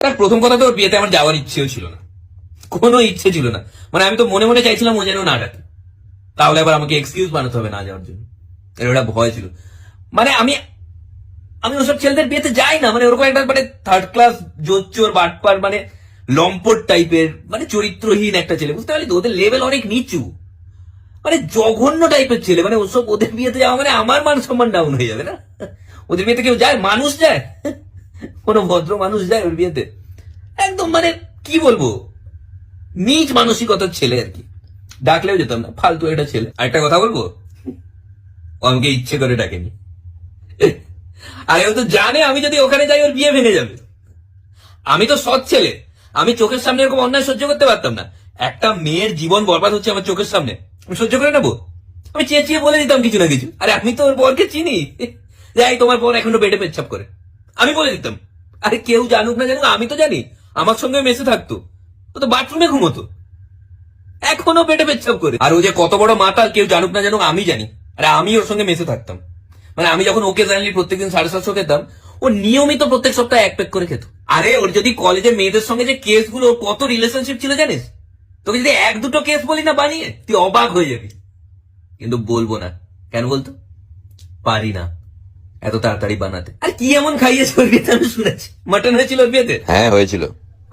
তার প্রথম কথা তো ওর বিয়েতে আমার যাওয়ার ইচ্ছেও ছিল না, কোনো ইচ্ছে ছিল না। মানে আমি তো মনে মনে চাইছিলাম ও যেন না ডাকে, তাহলে আবার আমাকে এক্সকিউজ বানাতে হবে না যাওয়ার জন্য। এর একটা ভয় ছিল। মানে আমি আমি ওসব ছেলেদের বিয়েতে যাই না, মানে ওরকম একটা মানে থার্ড ক্লাস জোচ্চোর বাটপার মানে লম্পট টাইপের মানে চরিত্রহীন একটা ছেলে, বুঝতে পারলি তো? ওদের লেভেল অনেক নিচু, মানে জঘন্য টাইপের ছেলে। মানে ওসব ওদের বিয়েতে যাওয়া মানে আমার মান সম্মান ডাউন হয়ে যাবে না? ওদের বিয়েতে কেউ যায়? মানুষ যায়? কোনো ভদ্র মানুষ যায় ওর বিয়েতে? একদম মানে কি বলবো, নিজ মানসিকতার ছেলে আর কি। ডাকলেও যেতাম না, ফালতু একটা ছেলে। আরেকটা কথা বলবো, ও আমাকে ইচ্ছে করে ডাকেনি। আরে ও তো জানে আমি যদি ওখানে যাই ওর বিয়ে ভেঙে যাবে। আমি তো সৎ ছেলে, আমি চোখের সামনে এরকম অন্যায় সহ্য করতে পারতাম না। একটা মেয়ের জীবন বরবাদ হচ্ছে আমার চোখের সামনে, আমি সহ্য করে নেবো? আমি চেঁচিয়ে বলে দিতাম কিছু না কিছু। আরে আমি তো ওর বরকে চিনি, যাই তোমার বর এখনো বেডে পেচ্ছাপ করে, আমি বলে দিতাম। আরে কেউ জানুক না জানুক, আমি তো জানি। আমার সঙ্গে মেসে থাকতো, ও তো বাথরুমে ঘুমোতো, এখনো পেটে পেচ্ছাপ করে। আর ও যে কত বড় মাতাল কেউ জানুক না জানুক আমি জানি। আরে আমি ওর সঙ্গে মেসে থাকতাম। মানে আমি যখন ওকে জানলি প্রত্যেকদিন 750 খেতাম, ও নিয়মিত প্রত্যেক সপ্তাহে এক প্যাক করে খেত। আরে ওর যদি কলেজে মেয়েদের সঙ্গে যে কেসগুলো, ওর কত রিলেশনশিপ ছিল জানিস? তোকে যদি এক দুটো কেস বলি না বানিয়ে, তুই অবাক হয়ে যাবি। কিন্তু বলবো না, কেন বলতো? পারি না এত তাড়াতাড়ি বানাতে। আর কি এমন খাইয়েছে ওর বিয়েতে আমি শুনেছি? মাটন হয়েছিল ওর বিয়েতে? হ্যাঁ হয়েছিল।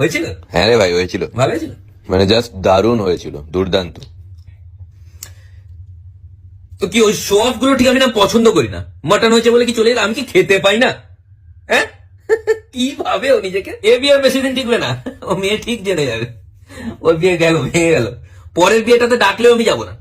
হয়েছিল? হ্যাঁ রে ভাই হয়েছিল, ভালো হয়েছিল? মানে জাস্ট দারুণ হয়েছিল, দুর্দান্ত। তো কি ওই শো অফ গুলো ঠিক আমি না পছন্দ করি না। মাটন হয়েছে বলে কি চলে এলো? আমি কি খেতে পাই না? হ্যাঁ, কি ভাবে ও নিজেকে? এ বিয়ে বেশি দিন টিকবে না, ও মেয়ে ঠিক জেনে যাবে। ওর বিয়ে গেল, ভেঙে গেল। পরের বিয়েটাতে ডাকলেও আমি যাবো না।